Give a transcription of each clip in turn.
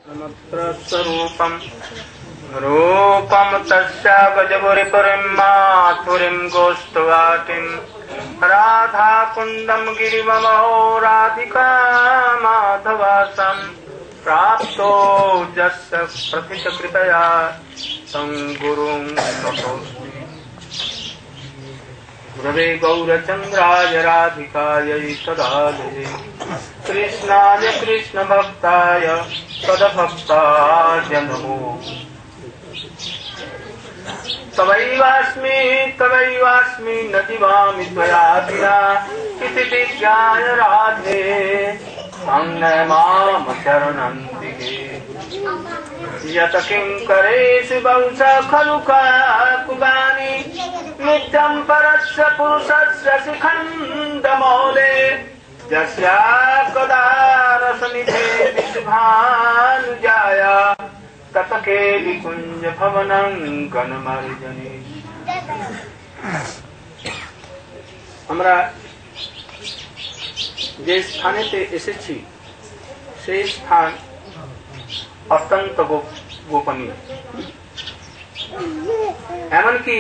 स्वरूपम रूपम तस्या गजपुरीपुरीं माथुरीं गोष्ठवाटिं राधा कुंडम गिरिमहो राधिका माधवासं प्राप्तो जस्य प्रथित कृपया तं गुरुं नतोऽस्मि। गुरवे गौरचन्द्राय राधिकायै तदालये कृष्णाय कृष्णभक्ताय तदभक्ताय नमो। तवैवास्मि न जीवामि त्वया विना इति विज्ञाय राधे अन्य माम शरणन्तिके। यत किङ्करेषु वंश खलु कुगानि नित्यं परस्य पुरुषस्य शिखण्डमौले यस्या कदा रसनिधे विषभानुजाया ततके विकुञ्ज भवनं गणमार्जने। আমরা যে স্থানেতে এসেছি সেই স্থান অত্যন্ত গোপনীয়। এমনকি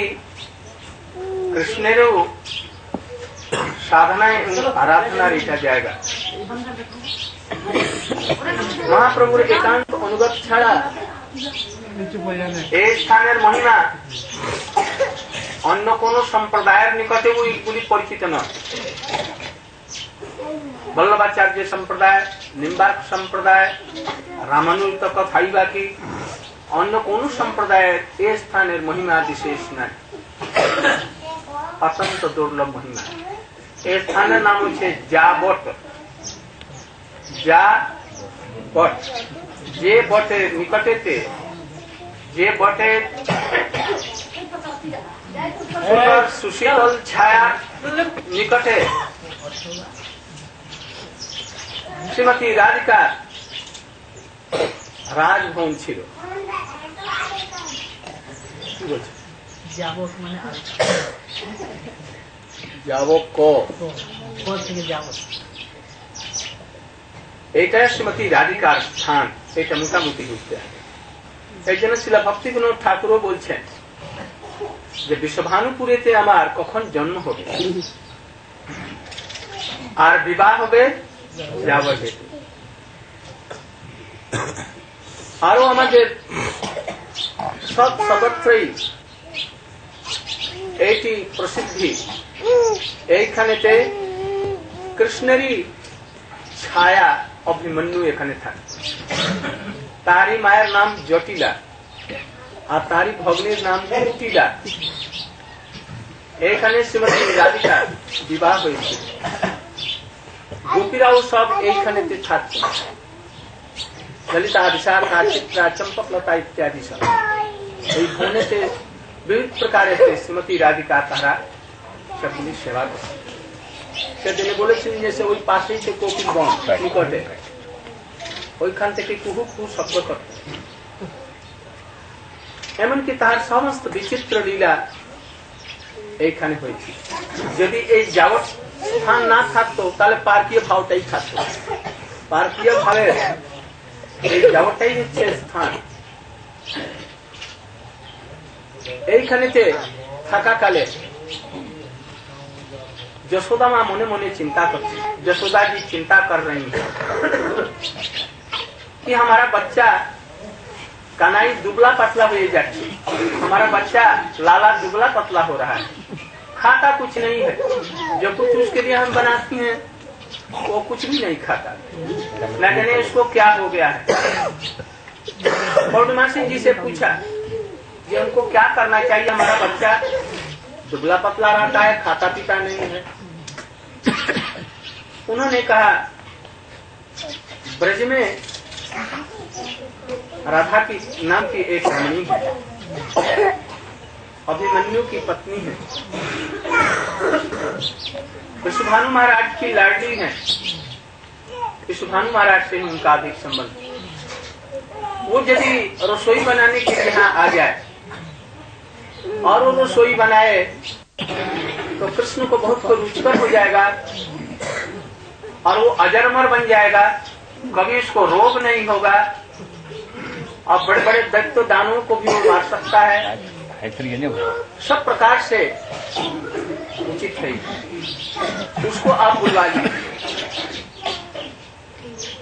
কৃষ্ণেরও সাধনায় আরাধনার এটা জায়গা। মহাপ্রভুর একান্ত অনুগত ছাড়া এই স্থানের মহিমা অন্য কোন সম্প্রদায়ের নিকটে ওইগুলি পরিচিত নয়। বল্লভাচার্য সম্প্রদায়, নিম্বার্ক সম্প্রদায়, রামানুজ কথাই বাকি, অন্য কোন সম্প্রদায়ের এই স্থানের মহিমা বিশেষ নাই, অত্যন্ত দুর্লভ মহিমা। এই স্থানের নাম হচ্ছে যাবট। যাবট, যে বটের নিকটেতে, যে বটের সুশীতল ছায়া নিকটে শ্রীমতী রাধিকা রাজভবন ছিল। কি বলছে? এইটা শ্রীমতী রাধিকার স্থান, এটা মোটামুটি বুঝতে হবে। এই জন্য শিলা ভক্তিবিনোদ ঠাকুরও বলছেন যে বিশ্বভানুপুরেতে আমার কখন জন্ম হবে আর বিবাহ হবে যাবটে। আরো আমাদের সব সর্বত্রই এইটি প্রসিদ্ধি। এইখানেতে কৃষ্ণেরই ছায়া অভিমন্যু এখানে থাকে। তারই মায়ের নাম জটিলা আর তারই ভগ্নের নাম কুটিলা। এইখানে শ্রীমতী রাধিকা বিবাহ হয়েছে। গোপীরাও সব এইখানেতে থাকত। ললিতা, বিশাখা, চিত্রা, চম্পকলতা ইত্যাদি সব এই বনেতে বিবিধ প্রকারের শ্রীমতী রাধিকা তারা সেগুলি সেবা করে। সেদিনে বলেছেন যে সে ওই পাশেই সে কপিল বন নিকটে, ওইখান থেকে কুহু কুহু শব্দ করত। এমনকি তার সমস্ত বিচিত্র লীলা এইখানে হয়েছে। যদি এই যাবৎ স্থান না থাকতো তাহলে পার্কীয় ভাবটাই থাকতো। পার্কীয় ভাবের এই যাবৎটাই হচ্ছে স্থান। এইখানেতে থাকাকালে যশোদা মা মনে মনে চিন্তা করছে। যশোदा जी चिंता कर रही है कि हमारा बच्चा कनाई दुबला पतला हो जाती, हमारा बच्चा लाला दुबला पतला हो रहा है, खाता कुछ नहीं है। जो कुछ उसके लिए हम बनाती हैं वो कुछ भी नहीं खाता। न जाने उसको क्या हो गया है। पौर्णिमा सिंह जी से पूछा कि उनको क्या करना चाहिए, हमारा बच्चा दुबला पतला रहता है, खाता पीता नहीं है। उन्होंने कहा ब्रज में राधा की नाम की एक रमणी है, अभिमन्यु की पत्नी है, विश्वभानु महाराज की लाडली है। विश्वभानु महाराज से उनका अधिक संबंध। वो यदि रसोई बनाने के यहाँ आ जाए और वो रसोई बनाए तो कृष्ण को बहुत रुचिकर हो जाएगा और वो अजरमर बन जाएगा, कभी उसको रोग नहीं होगा और बड़े बड़े दैत्य दानवों को भी वो मार सकता है। सब प्रकार से उचित है, उसको आप बुलवा लीजिए।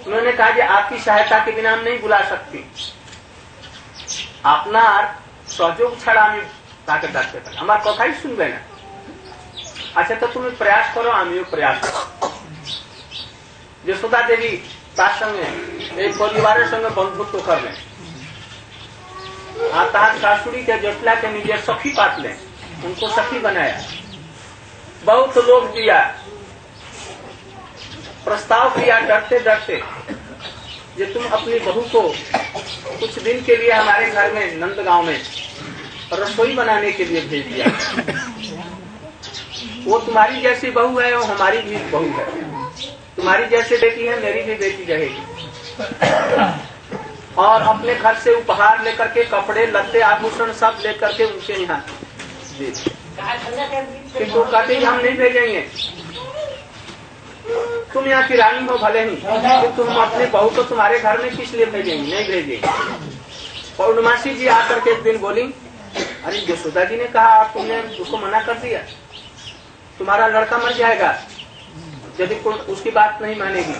उन्होंने कहा कि आपकी सहायता के बिना हम नहीं बुला सकती, আপনার সহযোগ ছাড়া আমি তাকে ডাকতে পারি, আমার কথাই শুনবে না। আচ্ছা তো তুমি প্রয়াস করো, আমিও প্রয়াস করো। যশোদা দেবী তার সঙ্গে এই পরিবারের সঙ্গে বন্ধুত্ব করলেন আর তার শাশুড়ি के जटिला के নিজের सखी पातलें, उनको सखी बनाया। बहुत लोग दिया, प्रस्ताव किया डरते डरते, कि तुम अपनी बहू को कुछ दिन के लिए हमारे घर में नंदगांव में रसोई बनाने के लिए भेज दिया। वो तुम्हारी जैसी बहू है, वो हमारी भी बहू है, तुम्हारी जैसी बेटी है, मेरी भी बेटी रहेगी। और अपने घर से उपहार लेकर के, कपड़े लत्ते आभूषण सब लेकर के उनके यहाँ दे। तो कहते हम नहीं भेजेंगे, तुम यहाँ की रानी हो भले ही, तो तुम अपने बहू को तुम्हारे घर में किस लिए भेजेंगे, नहीं भेजेंगे। पौर्णमासी जी आकर के एक दिन बोली, अरे यशोदा जी ने कहा आप तुमने उसको मना कर दिया, तुम्हारा लड़का मर जाएगा यदि उसकी बात नहीं मानेगी।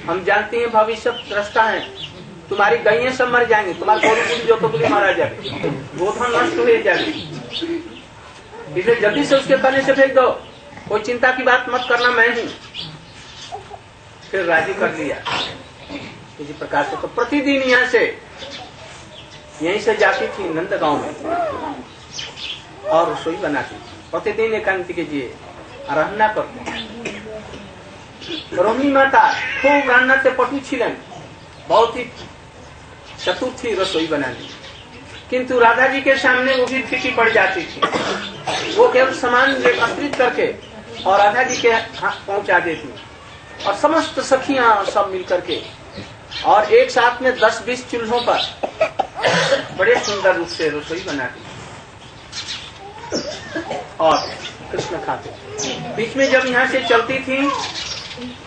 हम जानते हैं भविष्य दृष्टा है, तुम्हारी गैया सब मर जाएंगी, तुम्हारे गोरू बुली जो तो बुली मारा जाए, गोधन नष्ट हो जाएगी, इसलिए जल्दी से उसके कहने से भेज दो, कोई चिंता की बात मत करना, मैं हूँ। फिर राजी कर लिया। इसी प्रकार से तो प्रतिदिन यहाँ से यहीं से जाती थी नंदगांव में और रसोई बनाती, प्रतिदिन एकांत कीजिए आराधना करते। रोहिणी माता खूब रान्ना से पटु छिलेन, बहुत ही चतुर थी रसोई बनाने, किंतु राधा जी के सामने वो भी फीकी पड़ जाती थी। वो केवल सामान एकत्रित करके और राधा जी के हाथ पहुंचा देती, और समस्त सखियां सब मिलकर के और एक साथ में 10-20 चूल्हों पर बड़े सुंदर रूप से रसोई बनाती और कृष्ण खाते। बीच में जब यहाँ से चलती थी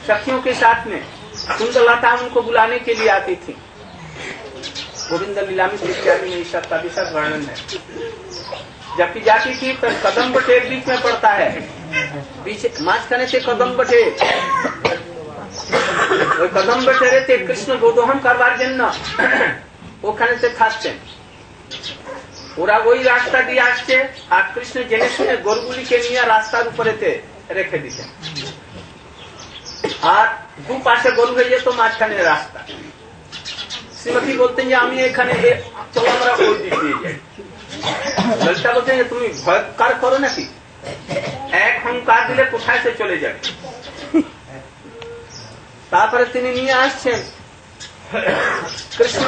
सखियों के साथ में, सुंदरलता उनको बुलाने के लिए आती थी। गोविंद लीलामृत इत्यादि में इस सब का विशद वर्णन है। जबकि जाती थी तो कदम बटेर बीच में पड़ता है, बीच माछ खाने से कदम बटेर, ওই কদম বেটেরেতে কৃষ্ণ গোদহন করবার জন্য ওখানে से থাকছে, ওরা ওই রাস্তা দিয়ে আসছে আর কৃষ্ণ জেনে শুনে গরুগুলিকে নিয়ে রাস্তার উপরেতে রেখে দিতেন, আর দুপাশে গরু হয়ে যেত, মাঝখানে রাস্তা। শ্রীমতী বলতেন যে আমি এখানে চলো আমরা ওই দিক দিয়ে যাই। ললিতা বলতেন যে তুমি ভয়ঙ্কর করো নাকি, এক হুঙ্কার দিলে কোথায় সে চলে যাবে। তারপরে তিনি নিয়ে আসছেন, কৃষ্ণ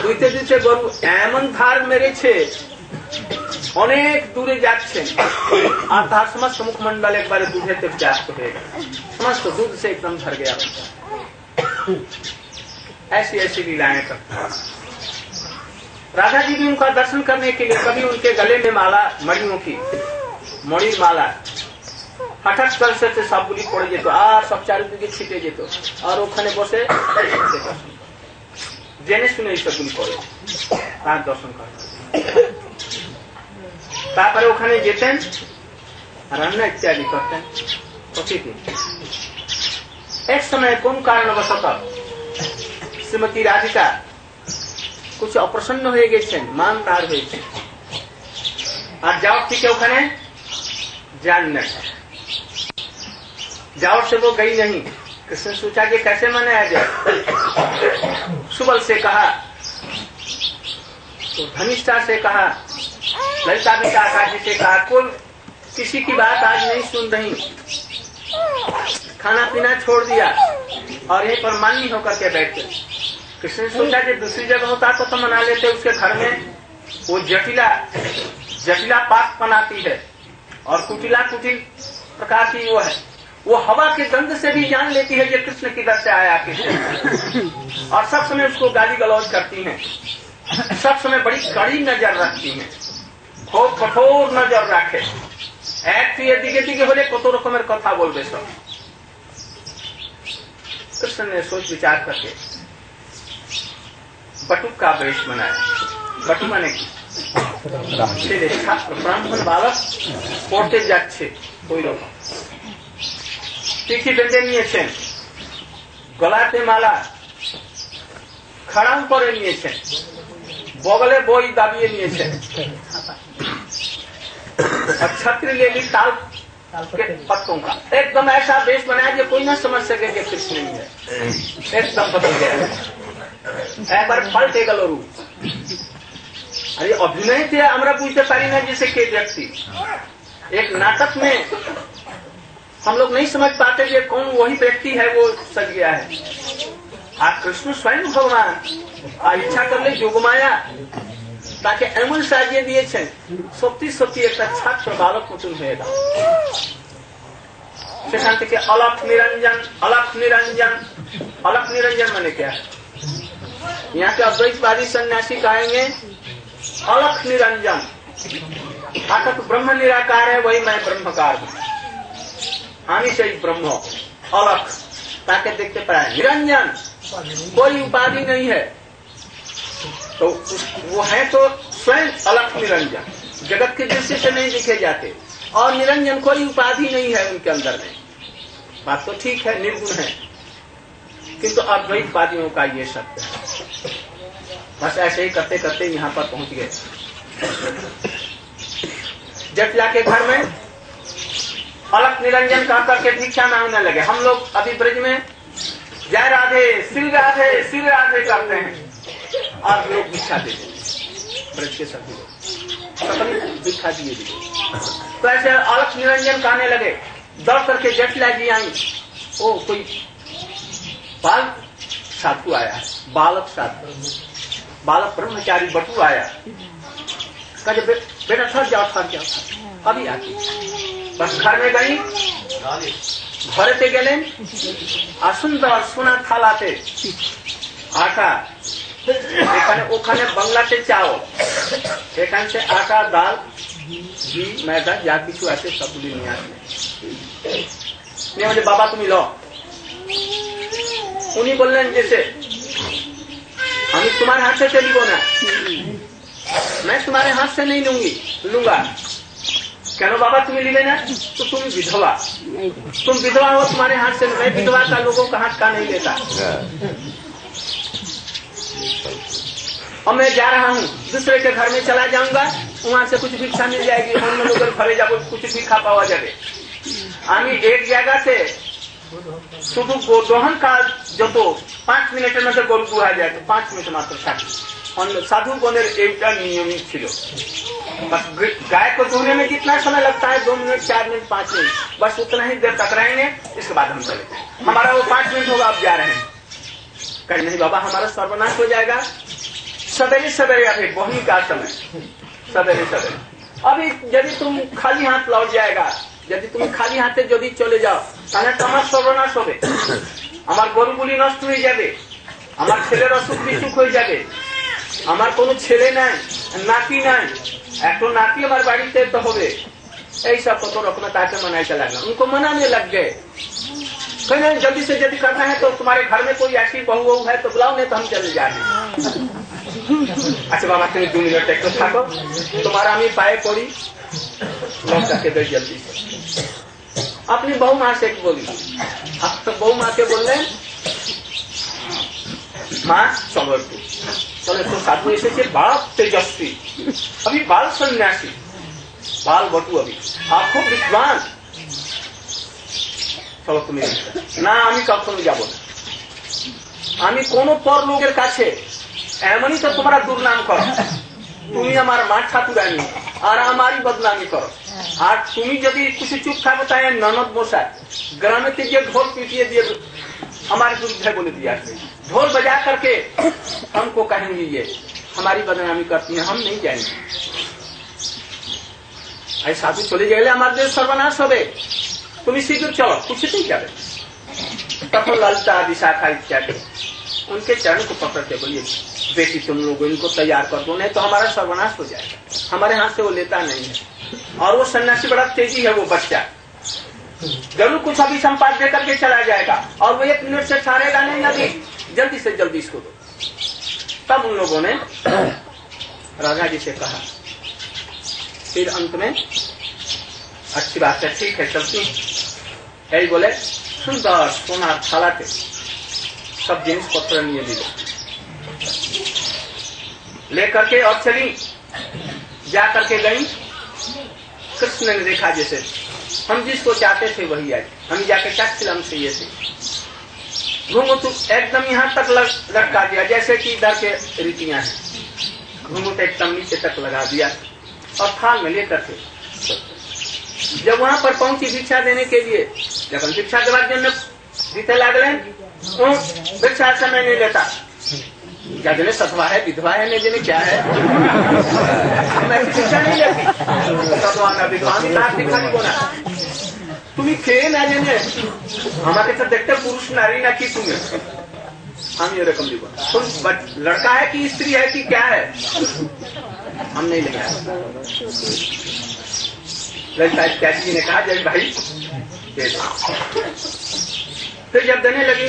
দুইতে দুইতে গরু এমন ধার মেরেছে অনেক দূরে যাচ্ছেন, আর তার সমস্ত মুখমন্ডল একবারে দুধেতে ব্যস্ত হয়ে গেল, समस्त दूध से एकदम भर गया। ऐसी ऐसी लीलाएं करता। राधा जी भी उनका दर्शन करने के लिए कभी उनके गले में माला मणियों की मणि माला हठाৎ कर से सब गुली पड़े যেত আর সব চারিদিকে ছিটে যেত, আর ওখানে বসে জেনে শুনে এইসবগুলি করে তার দর্শন করেন। তারপরে ওখানে যেতেন, রান্না ইত্যাদি করতেন প্রতিদিন। एक समय কোন কারণবশত শ্রীমতী রাধিকা कुछ অপ্রসন্ন হয়ে গেছেন, মান তার হয়েছে, আর যাওয়ার থেকে ওখানে जान नहीं, जाओ से वो गई नहीं। कृष्ण सोचा कि कैसे मनाया जाए, सुबल से कहा, तो धनिष्ठा से कहा, ललिता विशाखा जी से कहा, कोई किसी की बात आज नहीं सुन रही, खाना पीना छोड़ दिया और यहीं पर मान्य होकर के बैठ गए। कृष्ण ने सोचा कि दूसरी जगह होता तो मना लेते, उसके घर में वो जटिला पाक बनाती है और कुटिला कुटिल प्रकार की वो है, वो हवा के गंध से भी जान लेती है कि कृष्ण किधर से आया कृष्ण, और सब समय उसको गाली गलौज करती हैं, सब समय बड़ी कड़ी नजर रखती हैं, खूब कठोर नजर रखे, एक दिखे दिखे बोले कत रकमेर कथा बोलबे सब। कृष्ण ने सोच विचार करके बटुक का वेश बनाया। बटु माने की ছেলে ছাত্র ব্রাহ্মণ বালক পড়তে যাচ্ছে ওই রকম চিঠি বেঁধে নিয়েছেন, গলাতে মালা খাড়াং করে নিয়েছেন, বগলে বই দাবিয়ে নিয়েছেন और छत्र ले ली ताल के पत्तों का। एकदम ऐसा वेश बनाया कि कोई ना समझ सके कि कृष्ण नहीं है, एकदम बदल गया। एक बार पलटे गलो रूप। अरे अभिनय थे हमरा पूछते पारी ना जैसे के व्यक्ति एक नाटक में हम लोग नहीं समझ पाते कि कौन वही व्यक्ति है वो सज गया है। आज कृष्ण स्वयं भगवान इच्छा कर ले जोगमाया তাকে এমন সাজিয়ে দিয়েছেন সত্যি সত্যি একটা ছাত্র বালক মতন হয়ে গেল। সেখান থেকে অলক निरंजन, अलक निरंजन, अलक निरंजन माने क्या है? यहाँ के अद्वैतवादी सन्यासी कहेंगे अलक निरंजन, आका तो ब्रह्म निराकार है, वही मैं ब्रह्मकार हूँ, हामी से ही ब्रह्म अलक ताके देखते पड़ा है। निरंजन कोई उपाधि नहीं है, तो वो है तो स्वयं अलग निरंजन, जगत के दृष्टि से नहीं दिखे जाते, और निरंजन कोई उपाधि नहीं है उनके अंदर में। बात तो ठीक है, निर्गुण है, किंतु अद्वैतवादियों का ये सत्य है। बस ऐसे ही करते करते यहाँ पर पहुंच गए। जटिला के घर में अलग निरंजन कह करके भिक्षा मांगने लगे। हम लोग अभी ब्रज में जय राधे श्री राधे श्री राधे करते हैं और लोग भिक्षा देते हैं, ब्रज के सभी लोग सभी भिक्षा दिए दिए। तो ऐसे अलग निरंजन कहने लगे। दौड़ करके जटिला जी आई, ओ कोई बाल साधु आया, बालक साधु, बालक ब्रह्मचारी बटू आया। कहे बेटा थक जाओ अभी आती। बस घर में गई, घरेते গেলেন আর সুন্দর সোনা থালাতে আটা, এখানে ওখানে বাংলাতে চাও, এখান से आटा दाल घी मैदा যা কিছু আছে সবগুলি নিয়ে আসবে। নিয়ে বলে বাবা তুমি লো। উনি বললেন जैसे আমি তোমার हाथ से चली ना, मैं तुम्हारे हाथ से नहीं लूंगा। क्यों बाबा तुम्हें लीले ना, तो तुम विधवा, तुम विधवा हो, तुम्हारे हाथ से मैं विधवा का लोगों का हाथ का नहीं लेता। और मैं जा रहा हूँ दूसरे के घर में चला जाऊंगा, वहां से कुछ भिक्षा मिल जाएगी, हम लोग घरे जाबो कुछ भी खा पावा जाए। আমি एक जगह से শুধু গোদহন কাজ যত 5 মিনিটের মধ্যে গরু দুয়া যায়, তো 5 মিনিট মাত্র থাকে। साधु गणेर एक नियमित छिलो। बस गाय को धोने में कितना समय लगता है? 2 मिनट 4 मिनट 5 मिनट, बस उतना ही देर तक रहेंगे, इसके बाद हम चले। हमारा वो 5 मिनट होगा, आप जा रहे हैं। कहीं नहीं बाबा हमारा सर्वनाश हो जाएगा। सवेरे सवेरे अभी वही का समय, सवेरे सवेरे अभी यदि तुम खाली हाथ लौट जाएगा, यदि तुम खाली हाथे यदि चले जाओ তাহলে তো আমার সর্বনাশ হবে, আমার গরুগুলি নষ্ট হয়ে যাবে, আমার ছেলের অসুখ বিসুখ হয়ে যাবে, আমার কোনো ছেলে নাই, নাতি নাই, একটা নাতি আমার বাড়িতে তো হবে। এই সব কত রকমের তাকে मनाते लगना, उनको मनाने लग गए। कहने जल्दी से जल्दी करना है, तो तुम्हारे घर में कोई ऐसी बहू वहू है तो बुलाओ, नहीं तो हम चले जाएंगे। अच्छा बाबा तुम 2 मिनट एक तो থাকো, तुम्हारा আমি पाए पड़ी लौट जाके दे जल्दी से। अपनी बहू माँ से बोली, अब तो बहू माँ के बोल रहे माँ चलो चलो, तो साधु एसेছে बाल तेजस्वी, अभी बाल सन्यासी, बाल बटू, अभी आप खूब विद्वान, चलो তুমি না, আমি কখনো যাব না। আমি কোন পর লোকের কাছে এমনই তো তোমরা দুর্নাম করো, তুমি আমার মা ঠাকুরানী আর আমারই বদনামি করো। আর তুমি যদি কিছু চুপ থাকো তাই ননদ মশাই গ্রামেতে গিয়ে ঢোল পিটিয়ে দিয়ে हमारे विरुद्ध बोले दिया, ढोल बजा करके हमको कहेंगे ये हमारी बदनामी करती है, हम नहीं जाएंगे। ऐसे साधु चले गए हमारे देश सर्वनाश हो, तुम शीघ्र चलो, कुछ नहीं जाए। तब ललिता विशाखा इत्यादि उनके चरण को पकड़ के बोलिए बेटी तुम लोग इनको तैयार कर दो, नहीं तो हमारा सर्वनाश हो जाएगा। हमारे हाथ से वो लेता नहीं है, और वो सन्यासी बड़ा तेजी है, वो बच्चा जरूर कुछ अभी संपाद दे करके चला जाएगा, और वो 1 मिनट से ठहरेगा नहीं, अभी जल्दी से जल्दी इसको दो। तब उन लोगों ने राजा जी से कहा। फिर अंत में अच्छी बात है, ठीक है चलती, यही बोले सुंदर सोना थाला थे, सब जिनिस पत्र लिए लेकर के और चली, जा करके गई। कृष्ण ने देखा जैसे हम जिसको चाहते थे वही आए, हम जाके क्या खिलम से ये थे, घूंघट एकदम यहाँ तक लटका दिया जैसे कि इधर के रीतियां हैं, घूंघट एकदम नीचे तक लगा दिया और थाल में लेकर के जब वहां पर पहुंची भिक्षा देने के लिए, जब भिक्षा के बाद जीते लागले भिक्षा समय नहीं लेता, क्या जने सतवा है विधवा है नहीं जने क्या है, हम ऐसी भिक्षा नहीं लेती, सतवा ना विधवा दिखाई बोना तुम्हें खे ना जने हमारे साथ देखते पुरुष नारी ना की तुम्हें हम ये रकम दी तुम लड़का है कि स्त्री है कि क्या है, हम नहीं लेंगे। ललिता इत्यादि जी ने कहा जय भाई, फिर जब देने लगी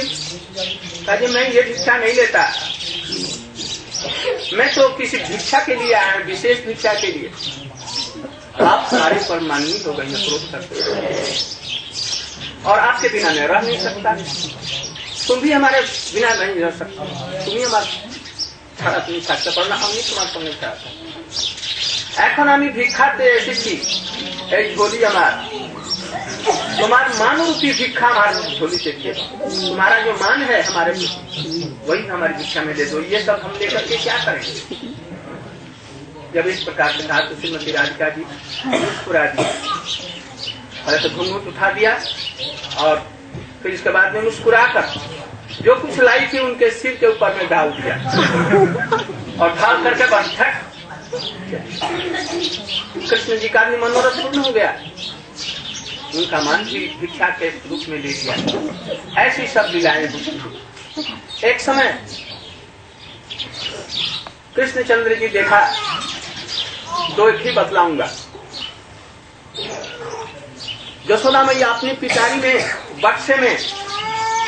कहा मैं ये भिक्षा नहीं लेता, मैं तो किसी भिक्षा के लिए आया, विशेष भिक्षा के लिए। आप हमारे पर माननीय हो गई, क्रोध करते और आपके बिना मैं रह नहीं सकता, तुम भी हमारे बिना नहीं रह सकता, तुम ही हमारे ছাড়া তুমি থাকতে পারো না, আমি তোমার সঙ্গে থাকবো। এখন আমি ভিক্ষাতে এসেছি, এই ঝোলি আমার, तुम्हार मान रूपी भिक्षा हमारे झोली से दिए, तुम्हारा जो मान है हमारे वही हमारी भिक्षा में दे दो, ये सब हम लेकर के क्या करेंगे। जब इस प्रकार से कहा तो श्रीमती राधिका जी मुस्कुरा दी, पहले तो घूंघट उठा दिया और फिर इसके बाद में मुस्कुरा कर जो कुछ लाई थी उनके सिर के ऊपर में डाल दिया और ढाल करके बस कृष्ण जी का भी मनोरथ पूर्ण हो गया, उनका मान भी भिक्षा के रूप में ले दिया। ऐसी सब लीलाएं होती। एक समय कृष्णचंद्र जी देखा, दो एक ही बतलाऊंगा। यशोदा मैया अपनी पिटारी में बक्से में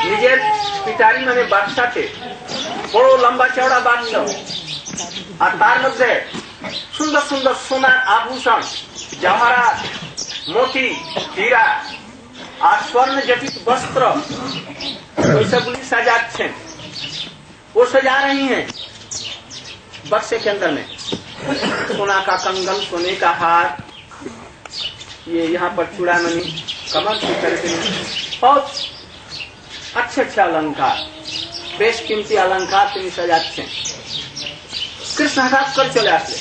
निजे पिटारी मैंने बादशाह थे, बड़ो लंबा चौड़ा बादशाह और तार मध्य सुंदर सुंदर सोनार आभूषण जवाहरात मोती हीरा और स्वर्ण जटित वस्त्र सबली सजाते, वो सजा रही हैं बक्से के अंदर में। सोना का कंगन, सोने का हार, ये यहाँ पर चूड़ामणि, कमर की करके बहुत अच्छे अच्छे अलंकार, बेश कीमती अलंकार तुम्हें सजाते। कृष्ण हठात कर चले आते,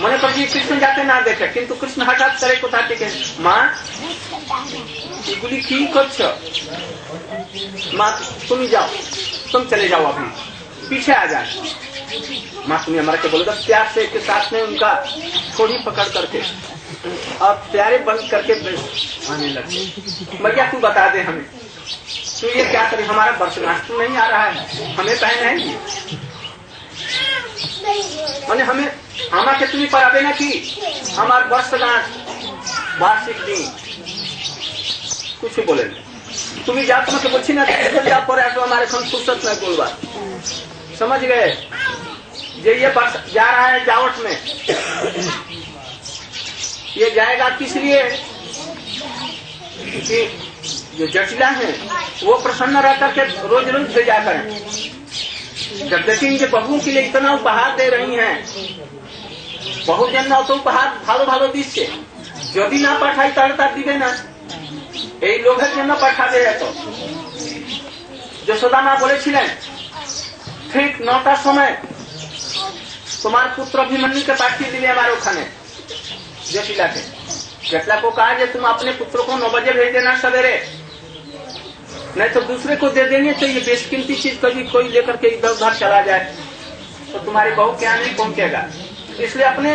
मने पर कृष्ण जाते ना देखे, किंतु कृष्ण हठात करे को था माँ एगुली की करछ, माँ तुम जाओ, तुम चले जाओ, अभी पीछे आ जाए। माँ तुम्हें हमारे के बोले तो प्यार से के साथ में उनका थोड़ी पकड़ करके और प्यारे बंद करके आने लगे। भैया तू बता दे हमें, तो ये क्या करे, हमारा वर्षगांठ तो नहीं आ रहा है, हमें पहन है मैंने हमें हमा के तुम्हें पराबे ना की हमार वर्षगांठ वार्षिक दिन कुछ बोले तुम्हें जा तुम्हें बोलছি ना जा पर हमारे फुर्सत में बोलवा, समझ गए। ये जा रहा है जावट में, ये जाएगा किस लिए कि जो जटिला है वो प्रसन्न रह करके रोज रोज भेजा करें। जब देखेंगे बहुओं के लिए इतना उपहार दे रही हैं, बहु जन तो उपहार भालो भालो दिशे यदि ना पाठाई तार दिवे ना, এই লোভের জন্য পাঠাবে। এত যশোদা মা বলেছিলেন ঠিক 9টার সময় তোমার पुत्र अभिमन्यु के पाठिए दिले हमारे ओखाने जटिला के। जटिला को कहा तुम अपने पुत्र को 9 बजे भेज देना सवेरे, नहीं तो दूसरे को दे देंगे तो ये बेशकीमती चीज कभी कोई लेकर के इधर उधर चला जाए तो तुम्हारी बहू क्या नहीं पहुंचेगा, इसलिए अपने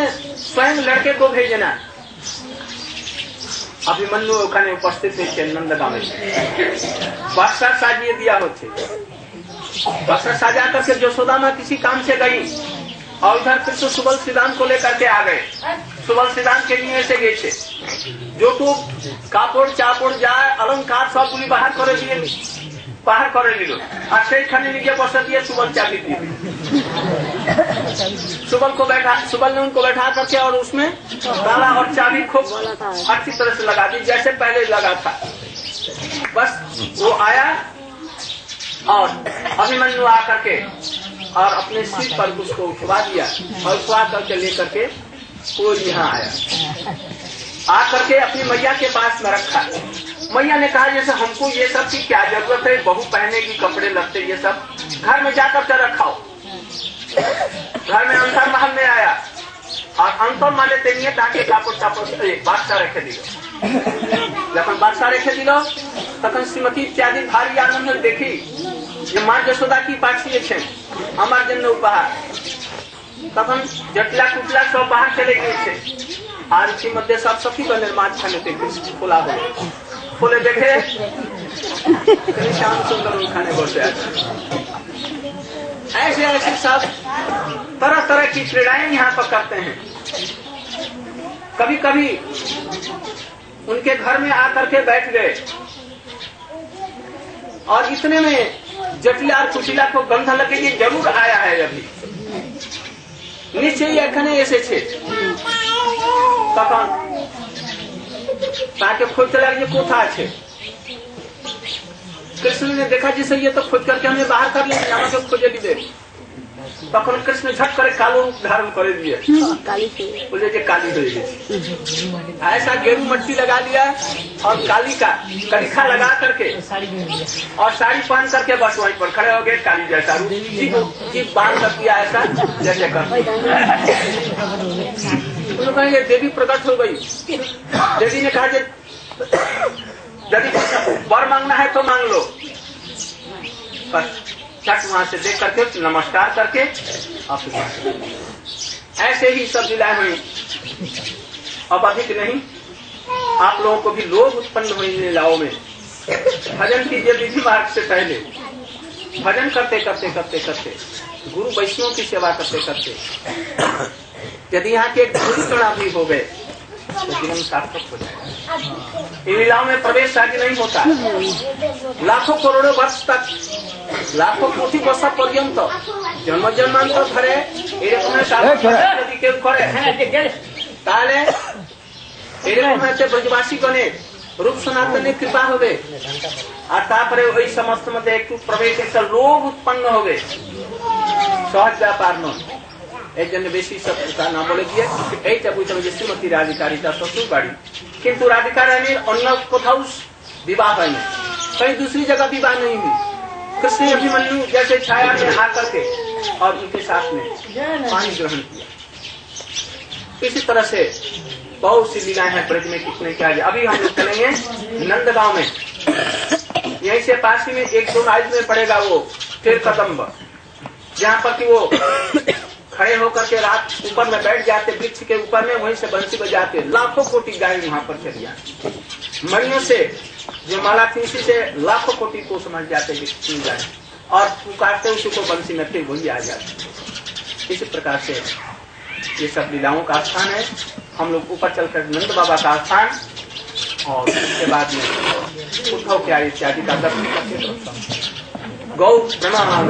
स्वयं लड़के को भेजना। अभिमन्यु ओखाने उपस्थित थे नंदगांव में, बक्सा साजिए दिया होते, बक्सा साजा करके यशोदा माँ किसी काम से गई और उधर कृष्ण सुबल श्रीराम को लेकर के आ गए। सुबल श्रीराम के लिए से गए थे, जो तो कापड़ चापड़ जाए अलंकार सब पूरी बाहर करे दिए बाहर करे लीलो और से खाने लीजिए बस दिए सुबल चाबी दी। सुबल ने उनको बैठा करके और उसमें ताला और चाबी खूब अच्छी तरह से लगा दी जैसे पहले लगा था। बस वो आया और अभिमन्यु आकर के और अपने सिर पर उसको उठवा दिया और उठवा करके लेकर के वो यहाँ आया। आकर के अपनी मैया के पास में रखा। मैया ने कहा जैसे हमको ये सब की क्या जरूरत है, बहू पहने की कपड़े लगते ये सब घर में जाकर के रखाओ। घर में अंतर महल में आया और अंतर माने तेनिए ताकि बादशाह रखे दिलो। जब बादशाह रखे दिलो तखन श्रीमती इत्यादि भारी आनंद देखी ये माँ जसोदा की पाछी छे हमार जन्म उपहार। तखन जटला कुटला सब बाहर चले गए थे और इसी मध्य सब सखी का निर्माण खाने थे खुला हो खोले देखे श्याम सुंदर खाने बसे। ऐसे ऐसे सब तरह तरह की क्रीड़ाएं यहाँ पर करते हैं। कभी कभी उनके घर में आकर के बैठ गए और इतने में जटिला और कुटिला को गंध लगे ये जरूर आया है अभी निश्चय एखने ऐसे छे तखन ताके खोजते लगे कोथा छे। कृष्ण ने देखा जिसे ये तो खोज करके हमें बाहर कर लिया यहाँ से खोजे दे। तखन कृष्ण झट करे कालो रूप धारण कर दिए बोले जे काली हो गई। ऐसा गेरू मट्टी लगा लिया और काली का कलिखा लगा करके और साड़ी पहन करके बस वहीं पर खड़े हो गए काली जैसा रूप जी बांध कर दिया ऐसा जैसे कर। उन्होंने कहा ये देवी प्रकट हो गई। देवी ने कहा यदि वर मांगना है तो मांग लो। बस छठ वहां से देख करके नमस्कार करके ऐसे ही सब लीलाएं हुई। अब अधिक नहीं आप लोगों को भी लोभ उत्पन्न हुई लीलाओं में। भजन कीजिए विधि मार्ग से पहले। भजन करते करते करते करते गुरु वैष्णव की सेवा करते करते यदि यहाँ के गुरु चढ़ा भी हो गए तो जीवन सार्थक हो जाएगा। इन लीलाओं में प्रवेश आगे नहीं होता। लाखों करोड़ों वर्ष तक लाखों कोटि वर्ष पर्यंत जन्म जन्मांतर धरे नदी के ताले ब्रजवासी गणे रूप सनातन कृपा हो गए और वही समस्त मध्य एक प्रवेश एक लोभ उत्पन्न हो गए सहज व्यापार न एक बेसी सब नाम बोले दिए श्रीमती राधिकारिता ससुर बाड़ी किंतु राधिका रानी अन्य कोথাও विवाह है कहीं दूसरी जगह विवाह नहीं हुई। कृष्ण अभिमन्यु जैसे छाया में आकर के और उनके साथ में पानी ग्रहण किया। इसी तरह से बहुत सी लीलाएं हैं ब्रज में कितने क्या है। अभी हम लोग चलेंगे नंदगांव में। यहीं से पास ही में 1-2 माइल में पड़ेगा वो फिर कदम्ब जहाँ पर कि वो खड़े होकर के रात ऊपर में बैठ जाते वृक्ष के ऊपर में वहीं से बंसी बजाते। लाखों कोटि गाय वहां पर चली आती मणियों से जो माला तुलसी से लाखों कोटि को समझ जाते जाए और पुकारते उसी को बंसी में फिर वही आ जाते। इसी प्रकार से ये सब लीलाओं का स्थान है। हम लोग ऊपर चलकर नंद बाबा का स्थान और उसके बाद में उद्धव क्या इत्यादि का दर्शन करके गौ प्रणाम।